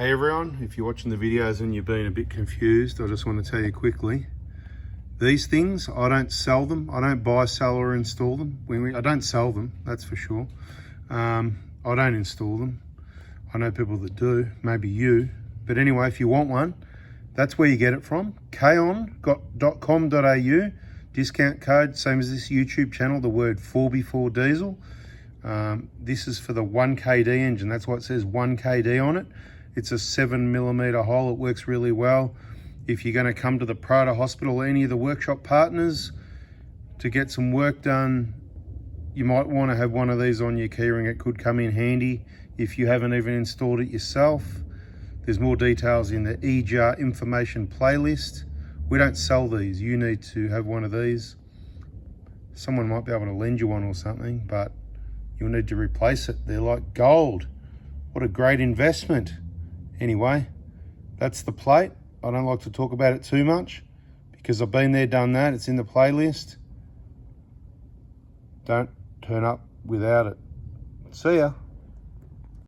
Hey everyone, if you're watching the videos and you've been a bit confused, I just want to tell you quickly, these things, I don't sell them. I don't buy, sell or install them. I don't sell them, that's for sure. I don't install them. I know people that do, maybe you. But anyway, if you want one, that's where you get it from. kaon.com.au, discount code, same as this YouTube channel, the word 4x4 diesel. This is for the 1kd engine. That's why it says 1kd on it. It's a 7mm hole. It works really well. If you're going to come to the Prada Hospital or any of the workshop partners to get some work done, you might want to have one of these on your keyring. It could come in handy if you haven't even installed it yourself. There's more details in the EJAR information playlist. We don't sell these. You need to have one of these. Someone might be able to lend you one or something, but you'll need to replace it. They're like gold. What a great investment. Anyway, that's the plate. I don't like to talk about it too much because I've been there, done that. It's in the playlist. Don't turn up without it. See ya.